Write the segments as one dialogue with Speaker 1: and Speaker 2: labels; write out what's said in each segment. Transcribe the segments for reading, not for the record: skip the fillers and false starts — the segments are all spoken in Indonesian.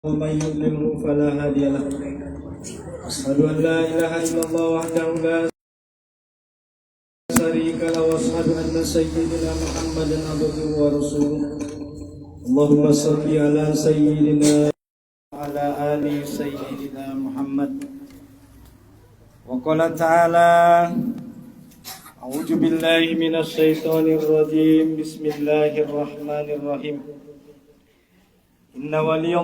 Speaker 1: ومن يضلله فلا هادي له. أشهد أن لا إله إلا الله وحده لا شريك له وأشهد أن سيدنا محمدا عبده ورسوله. اللهم صل على سيدنا وعلى آل سيدنا محمد. وقال تعالى: أعوذ بالله من الشيطان الرجيم. بسم الله الرحمن الرحيم. إن ولي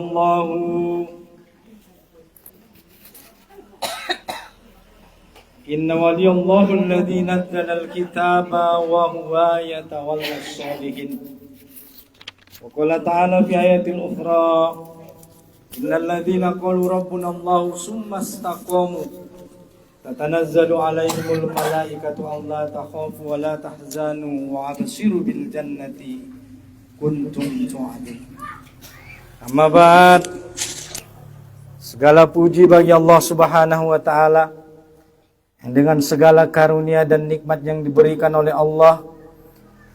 Speaker 1: الله الذي نزل الكتاب وهو يتولى الصالحين. وقال تعالى في آية أخرى: إن الذين قالوا ربنا الله ثم استقاموا تتنزل عليهم الملائكة ألا تخافوا ولا تحزنوا وأبشروا بالجنة كنتم توعدون. Amma ba'd. Segala puji bagi Allah Subhanahu wa taala yang dengan segala karunia dan nikmat yang diberikan oleh Allah,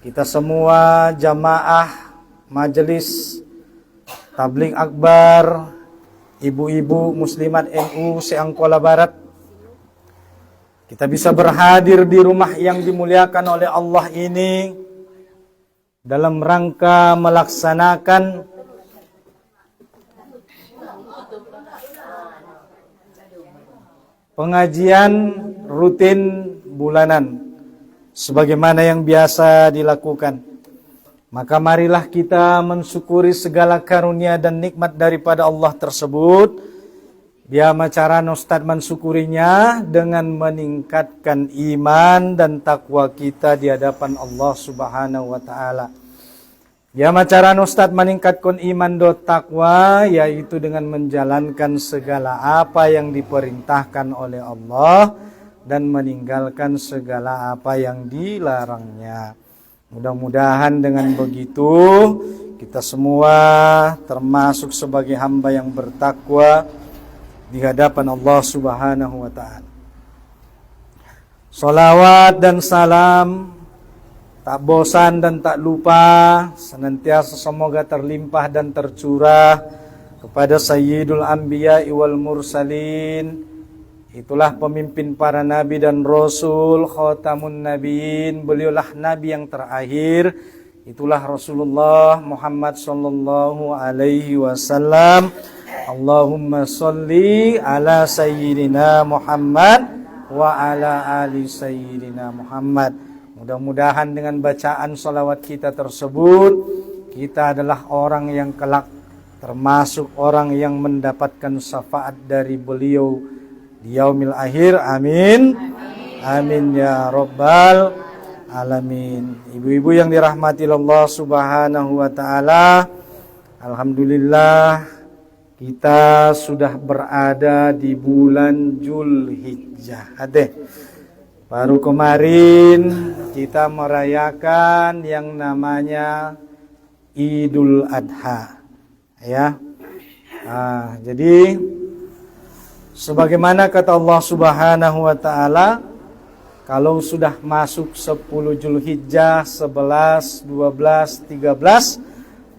Speaker 1: kita semua jamaah majelis Tabligh Akbar, ibu-ibu muslimat NU se-Angkola Barat, kita bisa berhadir di rumah yang dimuliakan oleh Allah ini dalam rangka melaksanakan pengajian rutin bulanan sebagaimana yang biasa dilakukan. Maka marilah kita mensyukuri segala karunia dan nikmat daripada Allah tersebut. Biar cara Ustadz mensyukurinya dengan meningkatkan iman dan takwa kita di hadapan Allah Subhanahu wa taala. Ya, cara Ustadz meningkatkan iman dan takwa yaitu dengan menjalankan segala apa yang diperintahkan oleh Allah dan meninggalkan segala apa yang dilarangnya. Mudah-mudahan dengan begitu kita semua termasuk sebagai hamba yang bertakwa di hadapan Allah Subhanahu wa taala. Salawat dan salam tak bosan dan tak lupa senantiasa semoga terlimpah dan tercurah kepada Sayyidul Anbiya wal Mursalin. Itulah pemimpin para nabi dan rasul, khatamun nabiin, beliaulah nabi yang terakhir. Itulah Rasulullah Muhammad sallallahu alaihi wasallam. Allahumma sholli ala sayyidina Muhammad wa ala ali sayyidina Muhammad. Mudah-mudahan dengan bacaan salawat kita tersebut, kita adalah orang yang kelak termasuk orang yang mendapatkan syafaat dari beliau di yaumil akhir. Amin. Amin ya rabbal alamin. Ibu-ibu yang dirahmati Allah Subhanahu wa taala, alhamdulillah kita sudah berada di bulan Dzulhijjah. Baru kemarin kita merayakan yang namanya Idul Adha, ya. Jadi sebagaimana kata Allah Subhanahu wa taala, kalau sudah masuk 10 Dzulhijjah, 11, 12, 13,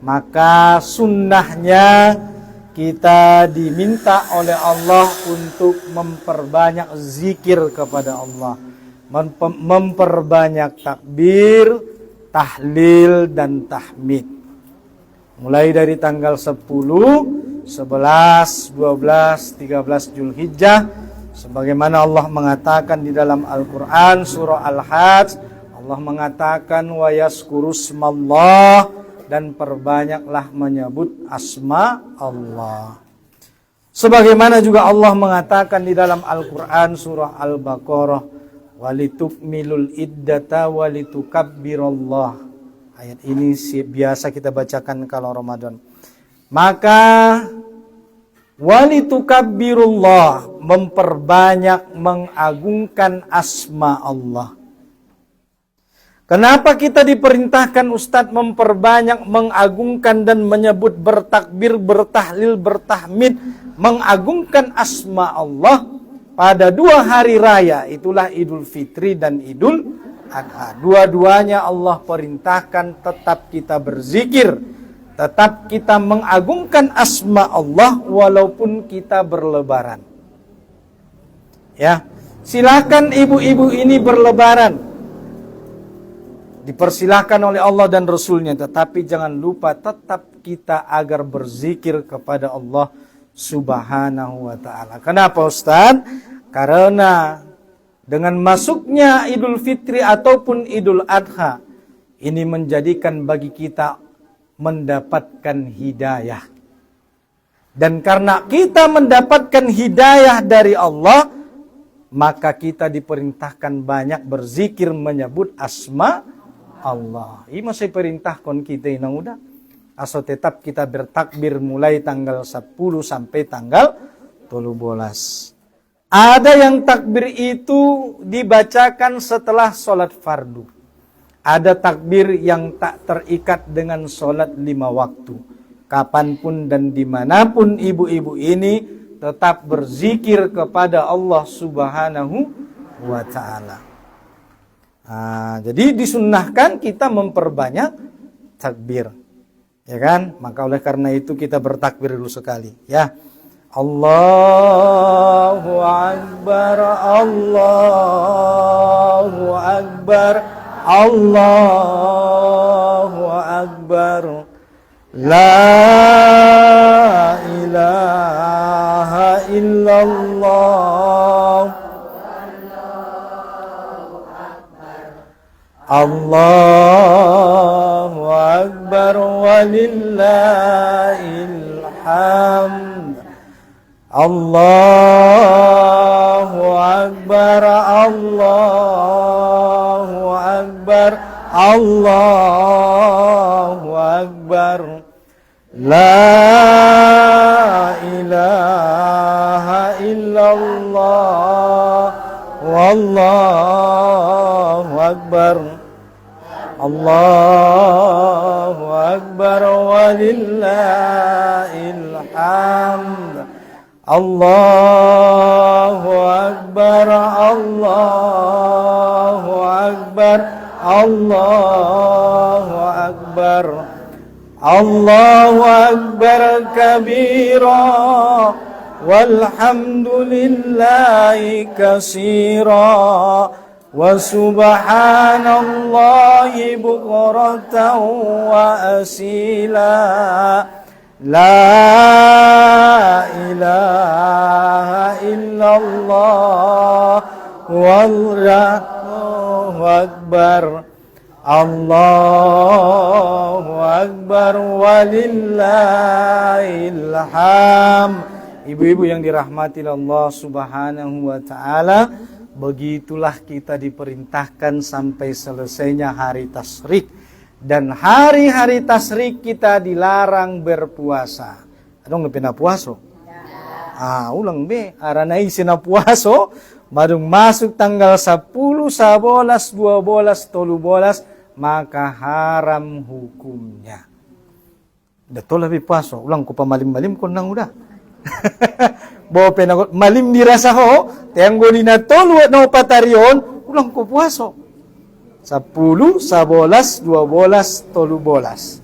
Speaker 1: maka sunnahnya kita diminta oleh Allah untuk memperbanyak zikir kepada Allah, memperbanyak takbir, tahlil dan tahmid. Mulai dari tanggal 10, 11, 12, 13 Dzulhijjah, sebagaimana Allah mengatakan di dalam Al-Qur'an surah Al-Hajj, Allah mengatakan wa yazkurusmallah, dan perbanyaklah menyebut asma Allah. Sebagaimana juga Allah mengatakan di dalam Al-Qur'an surah Al-Baqarah, walitukmilul iddata walitukabbirallah. Ayat ini biasa kita bacakan kalau Ramadan. Maka walitukabbirullah, memperbanyak mengagungkan asma Allah. Kenapa kita diperintahkan Ustadz memperbanyak mengagungkan dan menyebut bertakbir, bertahlil, bertahmid, mengagungkan asma Allah pada 2 hari raya, itulah Idul Fitri dan Idul Adha. Dua-duanya Allah perintahkan tetap kita berzikir tetap kita mengagungkan asma Allah walaupun kita berlebaran. Ya, silakan ibu-ibu ini berlebaran. Dipersilahkan oleh Allah dan Rasulnya, tetapi jangan lupa tetap kita agar berzikir kepada Allah Subhanahu wa ta'ala. Kenapa Ustaz? Karena dengan masuknya Idul Fitri ataupun Idul Adha, ini menjadikan bagi kita mendapatkan hidayah. Dan karena kita mendapatkan hidayah dari Allah, maka kita diperintahkan banyak berzikir menyebut asma Allah. Ini masih perintahkan kita yang udah. Asal tetap kita bertakbir mulai tanggal 10 sampai tanggal 13. Ada yang takbir itu dibacakan setelah sholat fardu. Ada takbir yang tak terikat dengan sholat 5 waktu. Kapanpun dan dimanapun ibu-ibu ini tetap berzikir kepada Allah Subhanahu wa ta'ala. Jadi disunnahkan kita memperbanyak takbir. Ya kan? Maka oleh karena itu kita bertakbir dulu sekali. Ya. Allahu Akbar, Allahu Akbar, Allahu Akbar. La ilaha illallah. Allahu Akbar walillahil hamd. Allahu Akbar, Allahu Akbar, Allahu Akbar. La ilaha illallah. Wallahu Akbar. Allahu Akbar walillahil hamd. Allahu Akbar, Allahu Akbar, Allahu Akbar. Allahu Akbar kabira walhamdulillahi katsira wa subhanallahi bukratan wa asila. La ilaha illallah wallahu akbar. Allahu akbar walillahil hamd. Ibu-ibu yang dirahmati Allah Subhanahu wa ta'ala, begitulah kita diperintahkan sampai selesainya hari tasyrik. Dan hari-hari tasyrik kita dilarang berpuasa. Adong lebih na puaso? Ulang be. Arana isi na puaso. Madung masuk tanggal 10, 11, 12, 13. Maka haram hukumnya. Dato lebih puaso. Ulang ko pa malim-malim ko nang udah. Bawa penagot malim dirasa ho. Tenggo di na tolu at no patarion. Ulang ko puaso. 10, 11, 12, 13.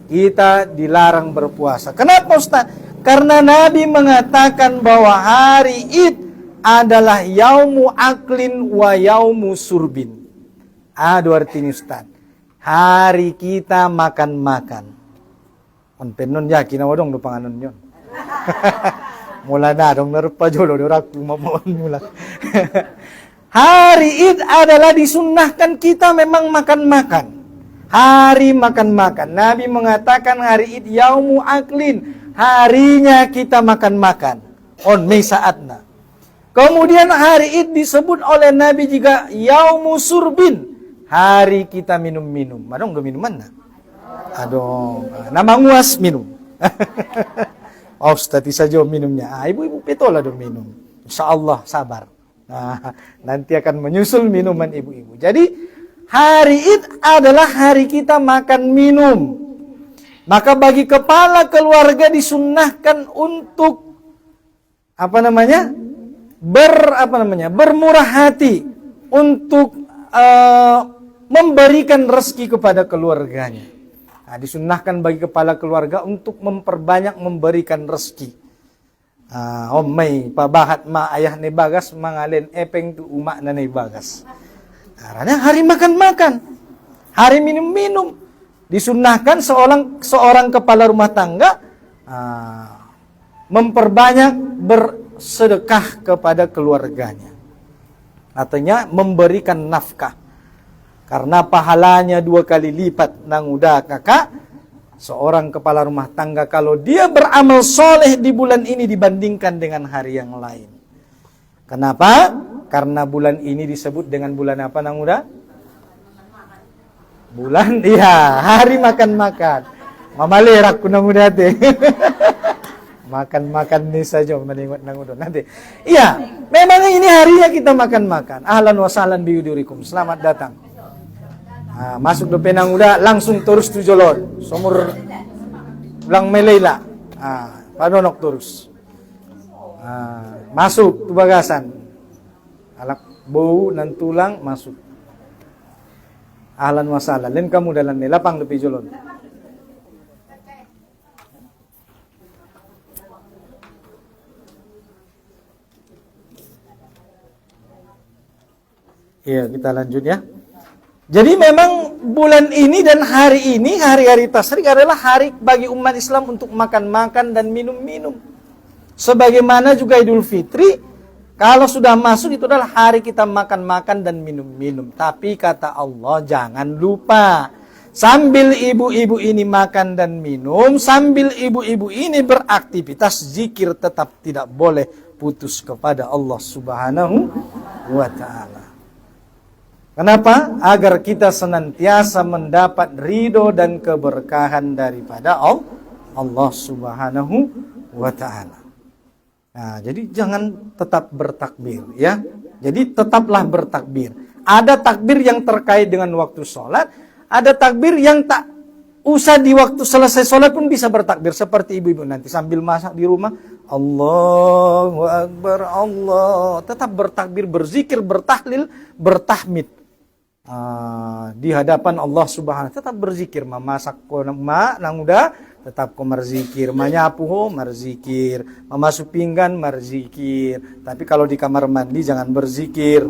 Speaker 1: Kita dilarang berpuasa. Kenapa Ustaz? Karena Nabi mengatakan bahwa hari Id adalah yaumu aklin wa yaumu surbin. Dua artinya Ustaz. Hari kita makan-makan. On penon yakin na wadong lupanganon yon. Mula na dong narupa jolo dorak kumamon mula. Hari Id adalah disunnahkan kita memang makan-makan. Hari makan-makan. Nabi mengatakan hari Id yaumu aklin. Harinya kita makan-makan. On may saatna. Kemudian hari Id disebut oleh Nabi juga yaumu surbin. Hari kita minum-minum. Madong do minuman na? Adong. Nama nguas minum. Ustaz saja minumnya. Ibu-ibu petola do minum. Insyaallah sabar. Nanti akan menyusul minuman ibu-ibu. Jadi hari Id adalah hari kita makan minum. Maka bagi kepala keluarga disunnahkan untuk bermurah hati untuk memberikan rezeki kepada keluarganya. Disunnahkan bagi kepala keluarga untuk memperbanyak memberikan rezeki. Omai pabahat ma ayah ne bagas mangalin epeng tu umak na ne bagas. Karena hari makan-makan, hari minum-minum. Disunnahkan seorang kepala rumah tangga memperbanyak bersedekah kepada keluarganya. Artinya memberikan nafkah. Karena pahalanya 2 kali lipat nang udah kakak. Seorang kepala rumah tangga kalau dia beramal soleh di bulan ini dibandingkan dengan hari yang lain. Kenapa? Karena bulan ini disebut dengan bulan apa nang udah? Bulan, iya, hari makan-makan. Mamalerak ku nang udah teh. Makan-makan nih saja menengok nang udah nanti. Iya, memang ini harinya kita makan-makan. Ahlan wa sahlan biudurikum. Selamat datang. Masuk do penang udah langsung terus tu jolor. Somur lang melela. Panonok terus. Masuk tu bagasan. Alak bau nan tulang masuk. Ahlan wa sahlan. Len kamu dalam ni lapang lebih jolor. Iya, kita lanjut ya. Jadi memang bulan ini dan hari ini, hari-hari tasyrik adalah hari bagi umat Islam untuk makan-makan dan minum-minum. Sebagaimana juga Idul Fitri, kalau sudah masuk itu adalah hari kita makan-makan dan minum-minum. Tapi kata Allah, jangan lupa. Sambil ibu-ibu ini makan dan minum, sambil ibu-ibu ini beraktivitas, zikir tetap tidak boleh putus kepada Allah Subhanahu wa ta'ala. Kenapa? Agar kita senantiasa mendapat ridho dan keberkahan daripada Allah Subhanahu wa ta'ala. Nah, jadi jangan tetap bertakbir ya. Jadi tetaplah bertakbir. Ada takbir yang terkait dengan waktu sholat, ada takbir yang tak usah di waktu selesai sholat pun bisa bertakbir. Seperti ibu-ibu nanti sambil masak di rumah, Allahu Akbar, Allah. Tetap bertakbir, berzikir, bertahlil, bertahmid. Di hadapan Allah Subhanahu tetap berzikir, memasak ko nang udah tetap ko merzikir, menyapu ho merzikir, memasuk pinggan merzikir. Tapi kalau di kamar mandi jangan berzikir.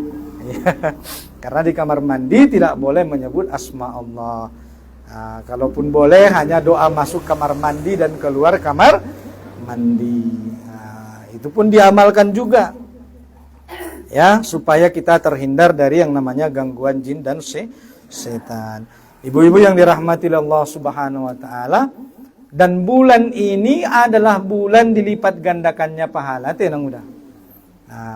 Speaker 1: Karena di kamar mandi tidak boleh menyebut asma Allah. Kalaupun boleh hanya doa masuk kamar mandi dan keluar kamar mandi. Itu pun diamalkan juga. Ya, supaya kita terhindar dari yang namanya gangguan jin dan setan. Ibu-ibu yang dirahmati Allah Subhanahu wa taala, dan bulan ini adalah bulan dilipat gandakannya pahala tenang udah.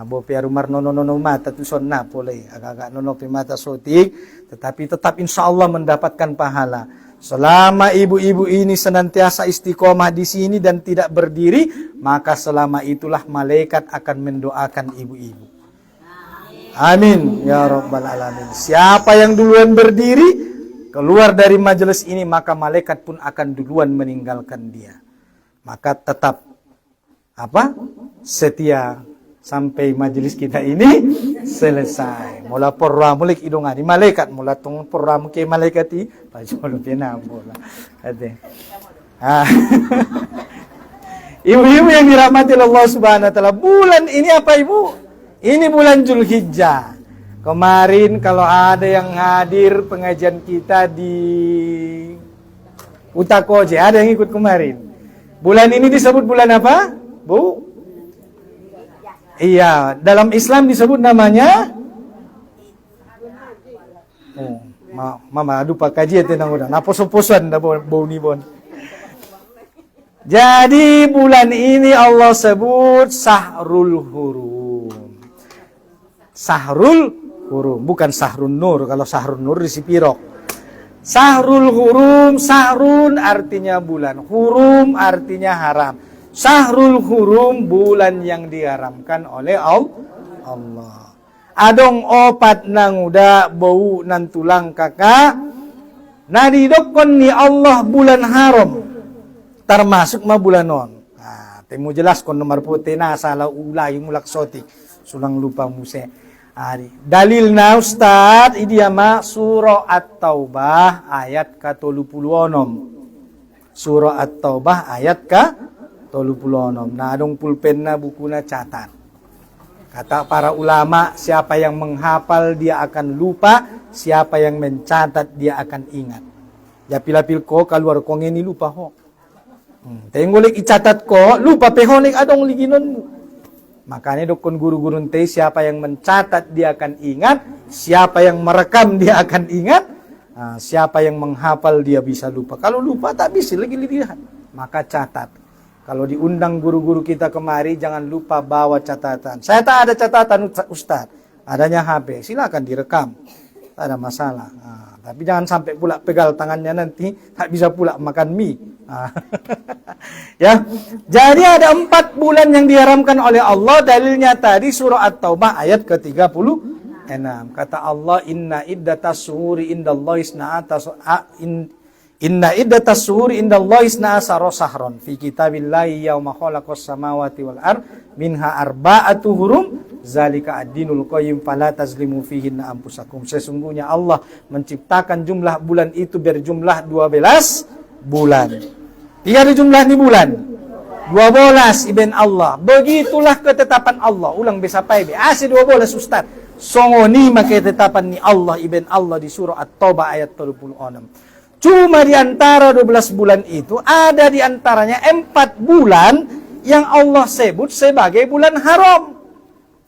Speaker 1: Bo piaru marnono mata tu sonna boleh agak-agak nonok di mata sotik, tetapi tetap insyaallah mendapatkan pahala. Selama ibu-ibu ini senantiasa istiqomah di sini dan tidak berdiri, maka selama itulah malaikat akan mendoakan ibu-ibu. Amin ya rabbal alamin. Siapa yang duluan berdiri keluar dari majelis ini, maka malaikat pun akan duluan meninggalkan dia. Maka tetap setia sampai majelis kita ini selesai. Mula porra mulik idongani malaikat, mula tong porra muke malaikati pajolo pena bola. Ade. Ibu-ibu yang dirahmati Allah Subhanahu wa taala, bulan ini apa Ibu? Ini bulan Zulhijjah. Kemarin kalau ada yang hadir pengajian kita di Utakoje, ada yang ikut kemarin. Bulan ini disebut bulan apa, Bu? Iya, dalam Islam disebut namanya Mama aduh pak kaji itu nang udah. Naposo-posan dah bau ni bon. Jadi bulan ini Allah sebut Sahrul Hurum. Sahrul Hurum, bukan Sahrun Nur. Kalau Sahrun Nur di Sipirok. Sahrul Hurum, Sahrun artinya bulan, Hurum artinya haram. Sahrul Hurum, bulan yang diharamkan oleh Allah. Adong opat nang udah bau nan tulang kakak. Nadidokon ni Allah bulan haram. Termasuk ma bulan non. Temu jelas kon nomor putih na salah ulay mulak sotik. Sulang lupa muse. Dalil na Ustaz, idiama surah At-Taubah ayat ke-36. Surah At-Taubah ayat ke 36. Nah, adong pulpenna bukuna catat. Kata para ulama, siapa yang menghafal dia akan lupa, siapa yang mencatat dia akan ingat. Ya pilapil ko kaluar ko ngeni lupa ho. Tenggolek icatat ko, lupa pehonek adong liginon mo. Makanya dokon guru-guru teh, siapa yang mencatat dia akan ingat, siapa yang merekam dia akan ingat, siapa yang menghafal dia bisa lupa. Kalau lupa tak bisa lagi lihat, maka catat. Kalau diundang guru-guru kita kemari, jangan lupa bawa catatan. Saya tak ada catatan Ustaz, adanya HP, silakan direkam, tak ada masalah. Tapi jangan sampai pula pegal tangannya nanti, tak bisa pula makan mie. Ya, jadi ada 4 bulan yang diharamkan oleh Allah. Dalilnya tadi surah At-Taubah ayat ke-36. Kata Allah, inna iddatas syuhuri indallahi isna asara sahron fi kitabillahi yauma khalaqas samawati wal ard minha arba'atu hurum zalika ad-dinul qayyim fala tazlimu fihinna anfusakum. Sesungguhnya Allah menciptakan jumlah bulan itu berjumlah 12 bulan. Tiada jumlah ni bulan 12 ibn Allah. Begitulah ketetapan Allah. Ulang besapai be. Asi 12 Ustaz. Songoni maka ketetapan ni Allah ibn Allah di surah At-Taubah ayat 36. Cuma di antara 12 bulan itu ada di antaranya 4 bulan yang Allah sebut sebagai bulan haram.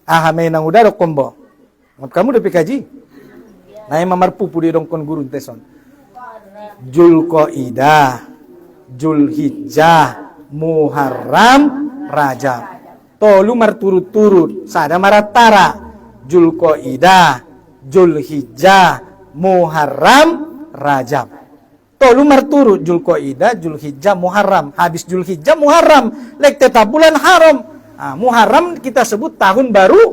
Speaker 1: Menang udah dok kombo. Kamu udah pikaji? Nah, mamarpu di dongkon gurun teson. Zulqaidah, Zulhijjah, Muharram, Rajab. Tolu marturut-turut, sada maratara. Zulqaidah, Zulhijjah, Muharram, Rajab. Tolu marturut Zulqaidah, Zulhijjah, Muharram. Habis Zulhijjah, Muharram. Lek tetap bulan haram. Muharram kita sebut tahun baru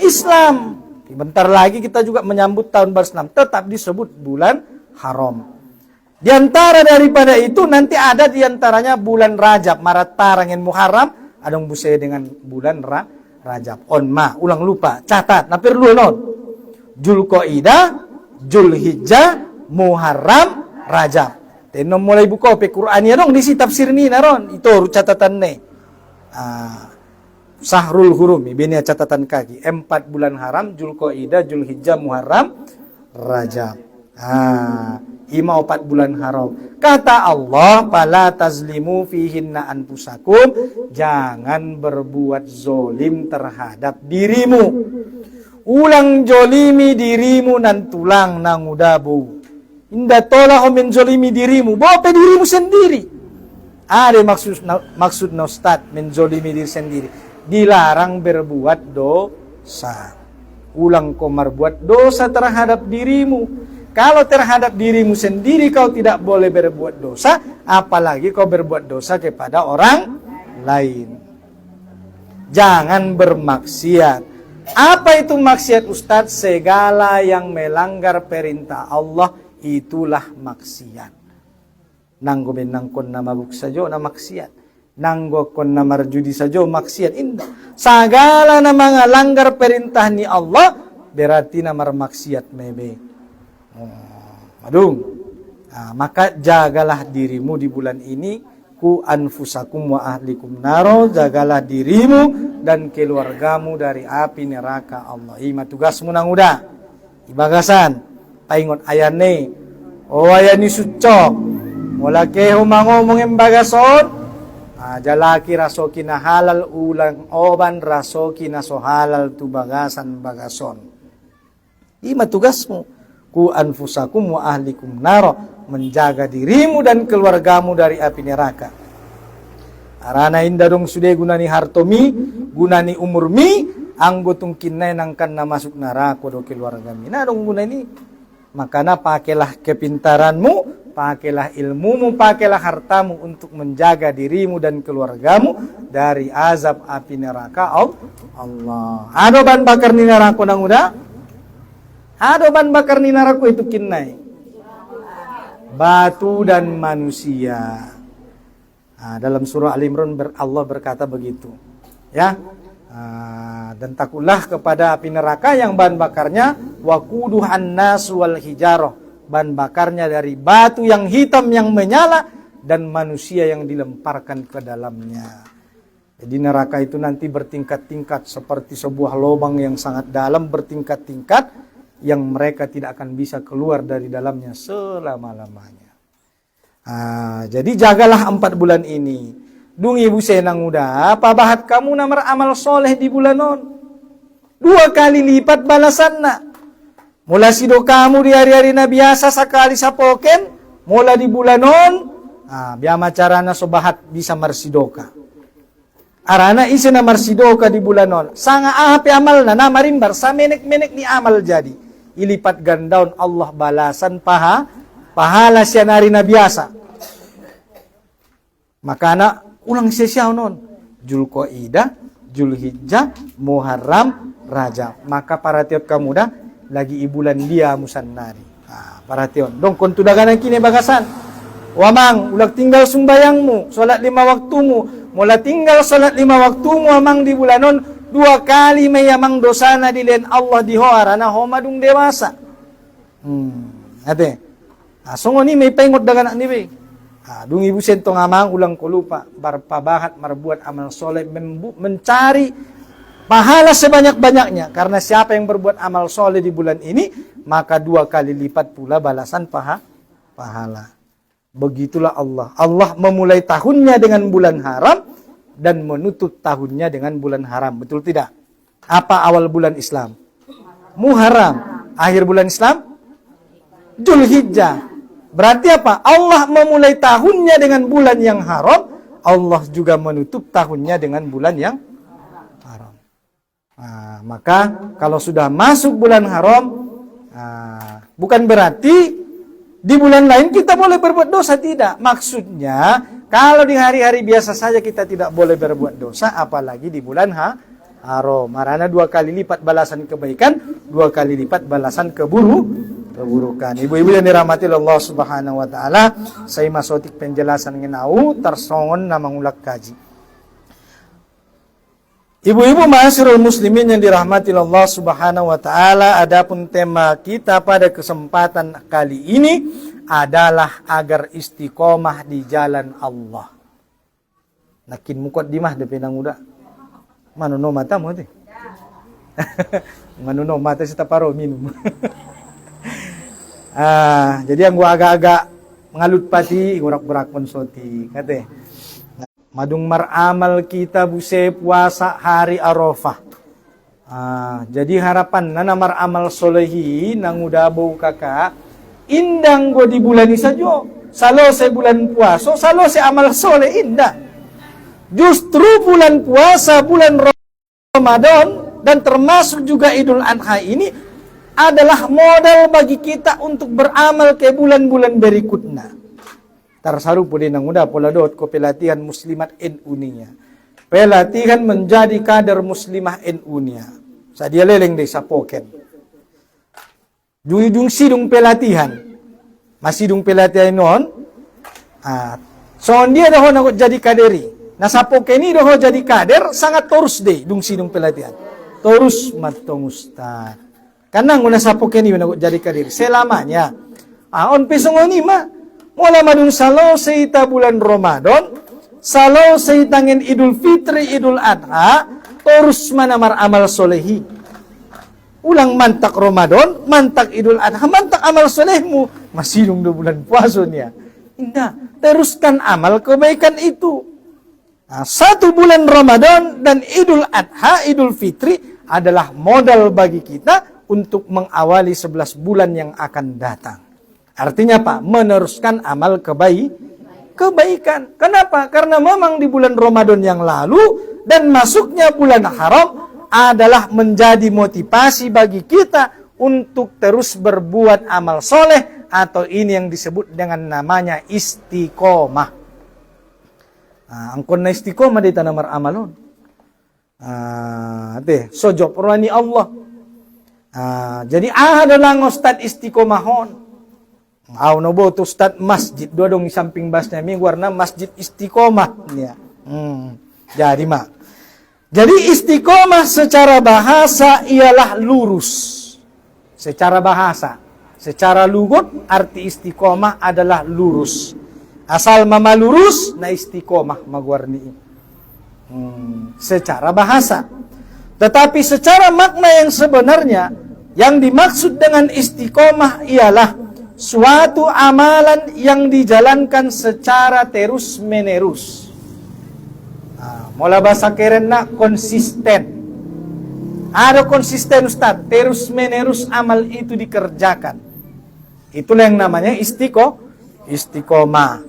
Speaker 1: Islam. Bentar lagi kita juga menyambut tahun baru Islam. Tetap disebut bulan haram. Di antara daripada itu nanti ada di antaranya bulan Rajab. Maratarangin Muharram. Adong busai dengan bulan Rajab. Ulang lupa. Catat. Napir lu non. Zulqaidah, Zulhijjah, Muharram, Rajab. Tenom mulai buka pe Qur'an ya dong di si tafsir ni naron. Itu catatan ne. Sahrul Hurum ini catatan kaki. 4 bulan haram, Zulqaidah, Zulhijjah, Muharram, Rajab. 4 bulan haram. Kata Allah, fala tazlimu fihinna anfusakum, jangan berbuat zolim terhadap dirimu. Ulang jolimi dirimu nan tulang nang udabu. Indah tolah min zolimi dirimu, bawa pe dirimu sendiri. Ada maksud Ustaz menzolimi diri sendiri. Dilarang berbuat dosa. Ulang komar buat dosa terhadap dirimu. Kalau terhadap dirimu sendiri kau tidak boleh berbuat dosa, apalagi kau berbuat dosa kepada orang lain. Jangan bermaksiat. Apa itu maksiat Ustaz? Segala yang melanggar perintah Allah itulah maksiat. Nanggo benangkon na mabuk sajo na maksiat. Nanggo kon na marjudi sajo maksiat. Indah. Segala na mga langgar perintah ni Allah berarti na marmaksiat mebe. Maka jagalah dirimu di bulan ini. Ku anfusakum wa ahlikum naro. Jagalah dirimu dan keluargamu dari api neraka Allah. Ima tugasmu nang udah. Ibagasan. Paingon ayane. Ayani sucok. Wala keho mangomong bagason. Jalaki rasoki na halal ulang oban rasoki na so halal tu bagasan bagason. Ima tugasmu. Ku anfusakum wa ahlikum naro. Menjaga dirimu dan keluargamu dari api neraka. Arana inda dong sude gunani hartomi, gunani umurmi, anggotung kinay nangkan na masuk neraka do keluargami. Na dong gunani. Makanya pakailah kepintaranmu, pakailah ilmumu, pakailah hartamu untuk menjaga dirimu dan keluargamu dari azab api neraka Allah. Ado ban bakar ni neraka nang udah? Ado ban bakar ni neraka itu kinay. Batu dan manusia. Dalam surah Al-Imran Allah berkata begitu. Ya. Dan takutlah kepada api neraka yang bahan bakarnya waquduhan nas wal hijarah. Bahan bakarnya dari batu yang hitam yang menyala dan manusia yang dilemparkan ke dalamnya. Jadi neraka itu nanti bertingkat-tingkat seperti sebuah lubang yang sangat dalam, bertingkat-tingkat yang mereka tidak akan bisa keluar dari dalamnya selama-lamanya. Jadi jagalah 4 bulan ini. Dung ibu senang udah, apa bahat kamu namar amal soleh di bulan non? 2 kali lipat balasan nak. Mula sido kamu di hari-hari na biasa sekali sapoken, mula di bulan non, biama carana sobahat bisa marsidoka. Arana isi na marsidoka di bulan non. Sanga ahapi amal na marimbar, sa menek-menek ni amal jadi. Ilipat gandaun Allah balasan pahala siya nari na biasa. Makana ulang sesiaw non. Julqaidah, Julhijjah, Muharram, Rajab. Maka para tiap kamu dah lagi ibulan dia musannari. Para tiap. Dong kontudagan kini bagasan. Wamang, ulag tinggal sumbayangmu, salat 5 waktumu. Mula tinggal salat 5 waktumu amang di bulanon, 2 kali mayamang dosana dilen Allah di hoara na homadung dewasa. Ate. Songo ni may pengot dagan ni be. Dung ibu sentong amang ulang ko lupa berpabahat marbuat amal soleh mencari pahala sebanyak-banyaknya, karena siapa yang berbuat amal soleh di bulan ini maka 2 kali lipat pula balasan pahala. Begitulah Allah. Allah memulai tahunnya dengan bulan haram dan menutup tahunnya dengan bulan haram. Betul tidak? Apa awal bulan Islam? Muharram. Akhir bulan Islam? Julhijjah. Berarti apa? Allah memulai tahunnya dengan bulan yang haram, Allah juga menutup tahunnya dengan bulan yang haram. Maka kalau sudah masuk bulan haram, bukan berarti di bulan lain kita boleh berbuat dosa, tidak. Maksudnya, kalau di hari-hari biasa saja kita tidak boleh berbuat dosa, apalagi di bulan haram. Marana 2 kali lipat balasan kebaikan, 2 kali lipat balasan keburukan. Ibu-ibu yang dirahmati Allah Subhanahu wa taala, saya masotik penjelasan ngenau tersongon na mangulak kaji. Ibu-ibu ma'asyiral muslimin yang dirahmati Allah Subhanahu wa taala, adapun tema kita pada kesempatan kali ini adalah agar istiqomah di jalan Allah. Nakin mukot di mah depe nang uda. Manono mata mo teh. Manono mata si taparo minum. Jadi yang gua agak-agak ngalut pati ngurak-ngurak mensoti kate. Madung maramal kita buse puasa hari Arafah. Jadi harapan nana maramal solehi nang udah bau kakak indang go di bulan ini saja. Salo se bulan puasa, salo se amal soleh indah. Justru bulan puasa, bulan Ramadan dan termasuk juga Idul Adha ini adalah modal bagi kita untuk beramal ke bulan-bulan berikutnya. Tarsaru pudi nang udah pola dot ko pelatihan muslimat NU nya. Pelatihan menjadi kader muslimah NU nya. Sadia leleng deh sapoken. Dung sidung pelatihan. Masih dung pelatihan non. So dia dah nak jadi kaderi. Nasapoken ini dah jadi kader sangat terus deh dung sidung pelatihan. Terus matong ustaz. Kanang una sapoken ini nak jadi kader selamanya. On pesongoni mah. Mula madun salo seita bulan Ramadan, salo seitangin Idul Fitri, Idul Adha, terus manamar amal solehi. Ulang mantak Ramadan, mantak Idul Adha, mantak amal solehmu. Masih nung 2 bulan puasanya. Indah, teruskan amal kebaikan itu. 1 bulan Ramadan dan Idul Adha, Idul Fitri adalah modal bagi kita untuk mengawali 11 bulan yang akan datang. Artinya apa? Meneruskan amal kebaikan. Kenapa? Karena memang di bulan Ramadan yang lalu dan masuknya bulan haram adalah menjadi motivasi bagi kita untuk terus berbuat amal soleh atau ini yang disebut dengan namanya istiqomah. Angkon na istiqomah di tanamar amalon. Sojok rohani Allah. Jadi adalah ngostad istiqomahon. Aw no bo to start masjid do dong samping basnya mi warna masjid istiqomah ya. Jadi mak. Jadi istiqomah secara bahasa ialah lurus. Secara bahasa, secara lugat arti istiqomah adalah lurus. Asal mama lurus na istiqomah magwarni. Secara bahasa. Tetapi secara makna yang sebenarnya, yang dimaksud dengan istiqomah ialah suatu amalan yang dijalankan secara terus menerus. Mula bahasa keren na konsisten. Ada konsisten Ustaz, terus menerus amal itu dikerjakan. Itulah yang namanya istiqomah.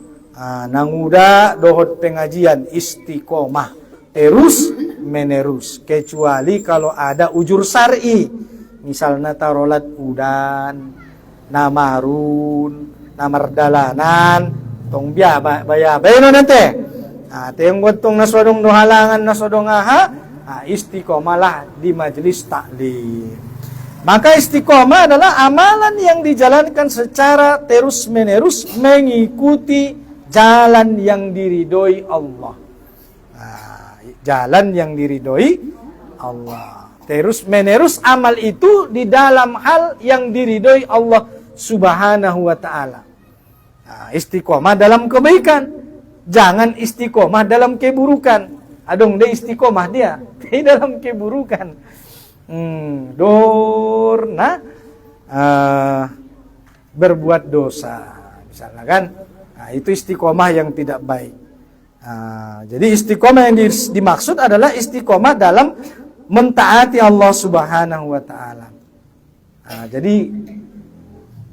Speaker 1: Nanguda dohot pengajian istiqomah. Terus menerus. Kecuali kalau ada ujur syar'i. Misalnya tarolat udan, namarun, namardalanan, tong biya, bayano nanti. Tayong gotong nasodong halangan, nasodong aha, istiqomah lah di majelis taklim. Maka istiqomah adalah amalan yang dijalankan secara terus menerus mengikuti jalan yang diridhoi Allah. Jalan yang diridhoi Allah. Terus menerus amal itu di dalam hal yang diridhoi Allah Subhanahu wa ta'ala. Istiqomah dalam kebaikan. Jangan istiqomah dalam keburukan. Adong dia istiqomah dia di dalam keburukan. Berbuat dosa. Misalnya kan. Itu istiqomah yang tidak baik. Jadi istiqomah yang dimaksud adalah istiqomah dalam mentaati Allah Subhanahu wa ta'ala. Jadi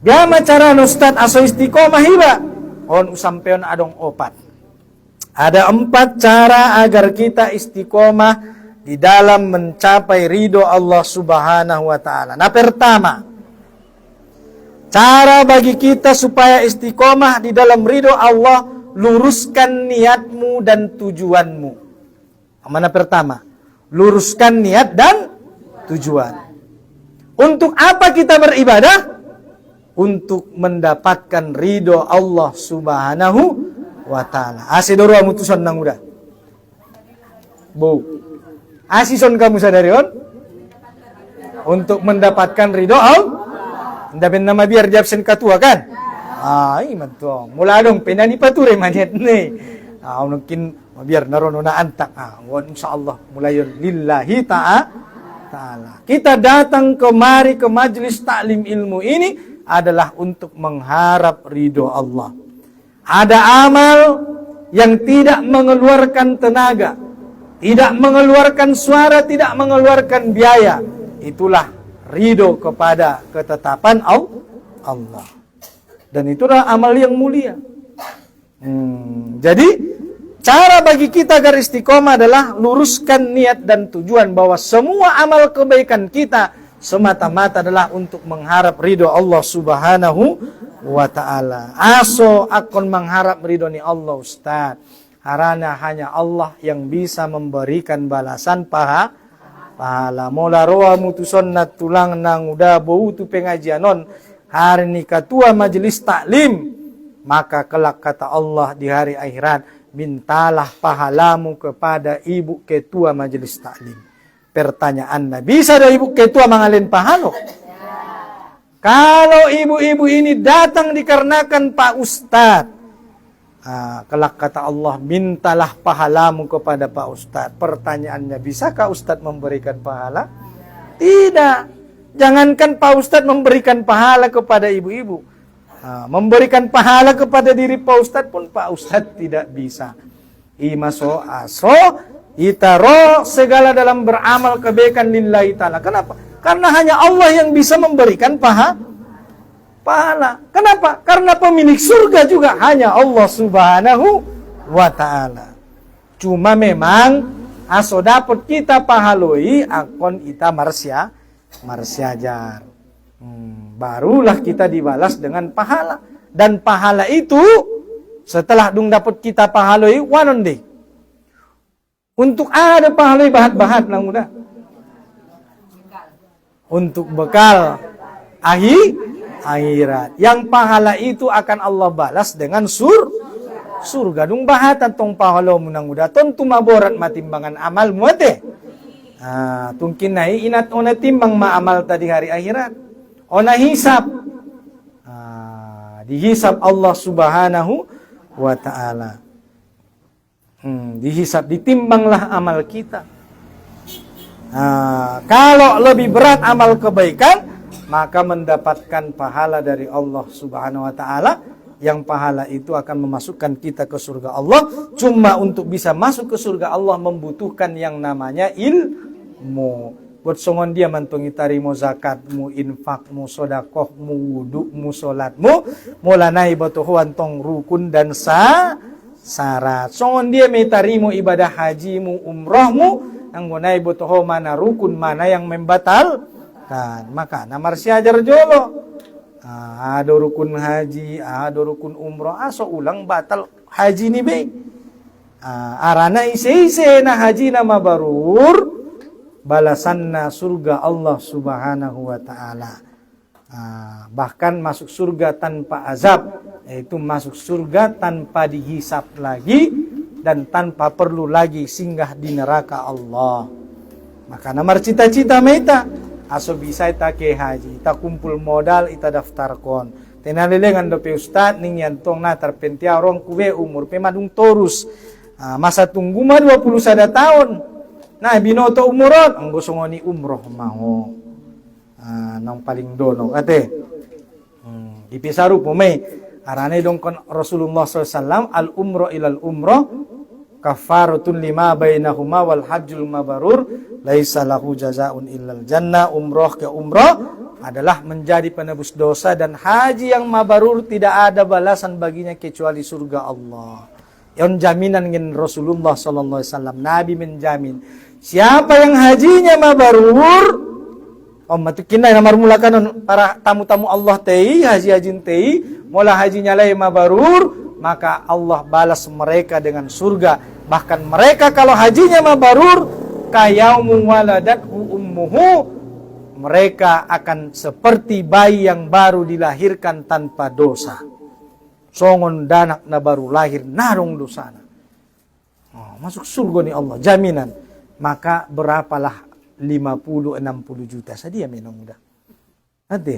Speaker 1: gama cara Ustaz aso istiqomah hiba on usampeon adong opat. Ada 4 cara agar kita istiqomah di dalam mencapai ridho Allah Subhanahu wa ta'ala. Nah, pertama, cara bagi kita supaya istiqomah di dalam ridho Allah, luruskan niatmu dan tujuanmu. Mana pertama? Luruskan niat dan tujuan. Untuk apa kita beribadah? Untuk mendapatkan ridho Allah Subhanahu wa ta'ala. Asidoro amutusan nang udah. Bu. Asison kamu sadarion? Untuk mendapatkan ridho Allah. Ndapin nama biar jabsen katua kan? Iman tuh. Mula dong penani pature maniat nih. Mungkin biar narono na antak. Insyaallah mulai lillahi ta'ala. Kita datang kemari ke majelis taklim ilmu ini adalah untuk mengharap ridho Allah. Ada amal yang tidak mengeluarkan tenaga, tidak mengeluarkan suara, tidak mengeluarkan biaya. Itulah ridho kepada ketetapan Allah. Dan itulah amal yang mulia. Jadi cara bagi kita agar istiqomah adalah luruskan niat dan tujuan bahwa semua amal kebaikan kita semata-mata adalah untuk mengharap ridho Allah Subhanahu wa ta'ala. Aso akon mengharap ridho ni Allah Ustaz. Karena hanya Allah yang bisa memberikan balasan pahala. Mola roa mutuson na tulang nang udah bau tu pengajianon hari ni ketua majelis taklim, maka kelak kata Allah di hari akhirat, mintalah pahalamu kepada ibu ketua majelis taklim. Pertanyaannya, bisa ada ibu ketua mengalin pahalo? Kalau ibu-ibu ini datang dikarenakan Pak Ustadz, kelak kata Allah, mintalah pahalamu kepada Pak Ustadz. Pertanyaannya, bisakah Ustadz memberikan pahala? Tidak. Jangankan Pak Ustadz memberikan pahala kepada ibu-ibu, memberikan pahala kepada diri Pak Ustadz pun Pak Ustadz tidak bisa. Imaso aso itaro segala dalam beramal kebaikan lillahi ta'ala. Kenapa? Karena hanya Allah yang bisa memberikan pahala. Kenapa? Karena pemilik surga juga hanya Allah Subhanahu wa ta'ala. Cuma memang aso dapat kita pahaloi akon ita marsiajar. Barulah kita dibalas dengan pahala. Dan pahala itu setelah dung dapat kita pahaloi wanon deh. Untuk ada pahaloi bahat-bahat nang muda. Untuk bekal akhirat. Yang pahala itu akan Allah balas dengan surga. Dung bahatan tong pahala munang muda. Ton tumaborat matimbangan amal muate. Tungkin nai inat ona timbang maamal tadi hari akhirat. Ona hisab. Dihisab Allah Subhanahu wa ta'ala. Dihisab, ditimbanglah amal kita. Kalau lebih berat amal kebaikan, maka mendapatkan pahala dari Allah Subhanahu wa ta'ala, yang pahala itu akan memasukkan kita ke surga Allah. Cuma untuk bisa masuk ke surga Allah membutuhkan yang namanya ilmu. Buat songon dia mantungi tarimo zakatmu, infakmu, sodakohmu, wudukmu, solatmu, mulanai batuhu antong rukun dan syarat. Songon dia metarimo ibadah hajimu, umrohmu, anggonai batuhu mana rukun, mana yang membatalkan. Maka namar siajar jolo. Ada rukun haji, ada rukun umroh, aso ulang batal haji ni be. Arana ise na haji na mabarur, balasanna surga Allah Subhanahu wa ta'ala. Bahkan masuk surga tanpa azab, yaitu masuk surga tanpa dihisap lagi dan tanpa perlu lagi singgah di neraka Allah. Maka namar cita-cita meta aso bisa ita ke haji, ita kumpul modal, ita daftar kon. Tenalilengan dope ustad ning yantong na terpentia orang kue umur pemadung torus. Masa tunggu mah 21 tahun. Nah binoto umuron ang gusto ni umroh maho. Nang paling dono ate. Ipisaru po may arane dong kon Rasulullah SAW al umroh ilal umroh kafaratun lima bainahuma wal hajjul mabarur laisa lahu jazaun illal jannah. Umroh ke umroh adalah menjadi penebus dosa, dan haji yang mabarur tidak ada balasan baginya kecuali surga Allah. Yang jaminan ngin Rasulullah sallallahu alaihi wasallam, Nabi menjamin siapa yang hajinya mabarur, matukinay na marmulakan para tamu-tamu Allah tei, haji-hajin tei, mula hajinya lay mabarur, maka Allah balas mereka dengan surga. Bahkan mereka kalau hajinya mabarur, kayaumu waladathu ummuhu, mereka akan seperti bayi yang baru dilahirkan tanpa dosa. Songon danak na baru lahir narong dosana. Masuk surga ni Allah, jaminan. Maka berapalah 50-60 juta sadia menang mudah. Nanti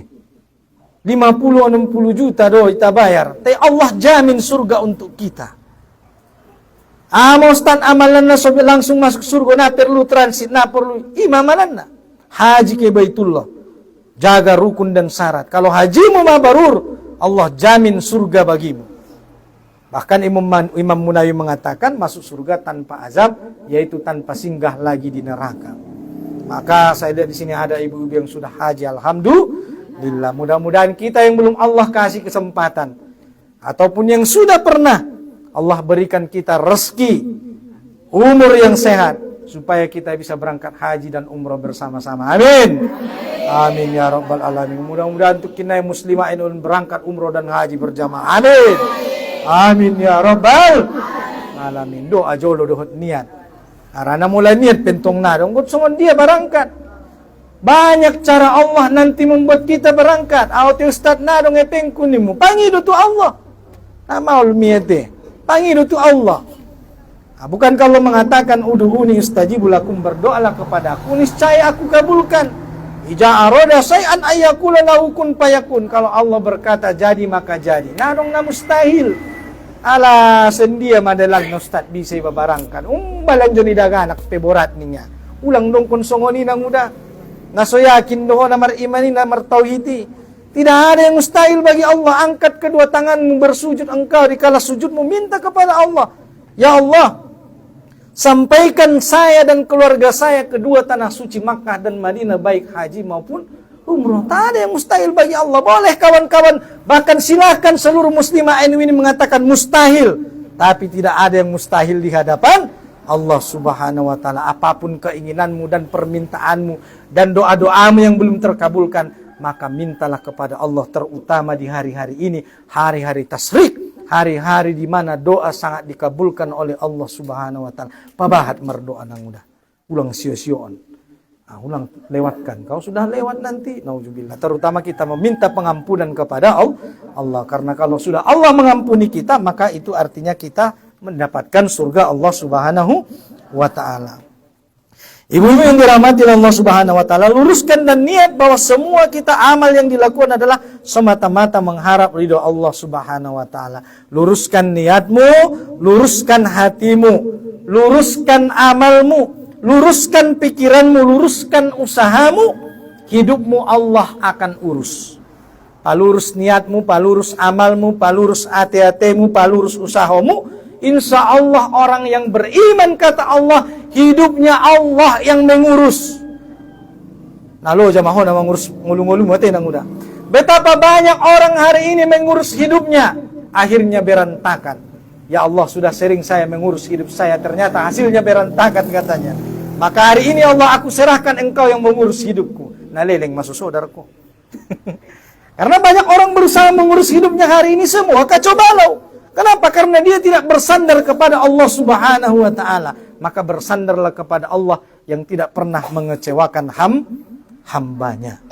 Speaker 1: 50-60 juta do kita bayar. Tapi Allah jamin surga untuk kita. Amostan amalan na sobi langsung masuk surga, na perlu transit, na perlu imamalan na. Haji ke Baitullah. Jaga rukun dan syarat. Kalau hajimu mabarur, Allah jamin surga bagimu. Bahkan Imam Munawi mengatakan masuk surga tanpa azab, yaitu tanpa singgah lagi di neraka. Maka saya lihat di sini ada ibu-ibu yang sudah haji, alhamdulillah. Mudah-mudahan kita yang belum Allah kasih kesempatan, ataupun yang sudah pernah, Allah berikan kita rezeki, umur yang sehat, supaya kita bisa berangkat haji dan umrah bersama-sama. Amin. Amin ya rabbal alamin. Mudah-mudahan untuk kita yang muslimah ini berangkat umrah dan haji berjamaah. Amin. Amin ya rabbal alamin. Doa jolo dohot niat. Karena mulai niat pentong nadong, kutsungan dia berangkat. Banyak cara Allah nanti membuat kita berangkat. Awati ustad nadong epeng kunimu. Pangido tu Allah. Nama ulmiyate. Pangido tu Allah. Bukan kalau mengatakan uduhuni istajibu lakum, berdoalah kepadaku, niscaya aku kabulkan. Ija aroda say'an ayyakula lahu kun payakun. Kalau Allah berkata jadi maka jadi. Nadong na mustahil. Ala sendia madalang na ustad bisa ibabarangkan. Balan joni daganak peborat niya. Ulang dong konsongoni na muda. Nasoyakin doho na marimani na martauhidi. Tidak ada yang mustahil bagi Allah. Angkat kedua tanganmu, bersujud engkau. Dikala sujudmu minta kepada Allah. Ya Allah, sampaikan saya dan keluarga saya kedua tanah suci Makkah dan Madinah, baik haji maupun umroh. Tak ada yang mustahil bagi Allah. Boleh kawan-kawan, bahkan silahkan seluruh muslimah ini mengatakan mustahil. Tapi tidak ada yang mustahil di hadapan Allah Subhanahu wa ta'ala. Apapun keinginanmu dan permintaanmu dan doa-doamu yang belum terkabulkan, maka mintalah kepada Allah, terutama di hari-hari ini, hari-hari tasyrik, hari-hari di mana doa sangat dikabulkan oleh Allah Subhanahu wa ta'ala. Pabahat merdoa nang udah. Ulang sio-sioon. Ulang lewatkan. Kau sudah lewat nanti. Nauzubillah. Terutama kita meminta pengampunan kepada Allah. Karena kalau sudah Allah mengampuni kita, maka itu artinya kita mendapatkan surga Allah Subhanahu wa ta'ala. Ibu-ibu yang dirahmati Allah Subhanahu wa taala, luruskan dan niat bahwa semua kita amal yang dilakukan adalah semata-mata mengharap ridho Allah Subhanahu wa taala. Luruskan niatmu, luruskan hatimu, luruskan amalmu, luruskan pikiranmu, luruskan usahamu, hidupmu Allah akan urus. Palurus niatmu, palurus amalmu, palurus hati-hatimu, palurus usahamu. Insya Allah orang yang beriman kata Allah, hidupnya Allah yang mengurus. Nah lo jamaah nak mengurus ngulu-ngulu mati nang udah. Betapa banyak orang hari ini mengurus hidupnya, akhirnya berantakan. Ya Allah, sudah sering saya mengurus hidup saya, ternyata hasilnya berantakan katanya. Maka hari ini Allah, aku serahkan engkau yang mengurus hidupku. Nah leleng masuk saudaraku. Karena banyak orang berusaha mengurus hidupnya hari ini semua kacau balau. Kenapa? Karena dia tidak bersandar kepada Allah Subhanahu wa taala. Maka bersandarlah kepada Allah yang tidak pernah mengecewakan hambanya.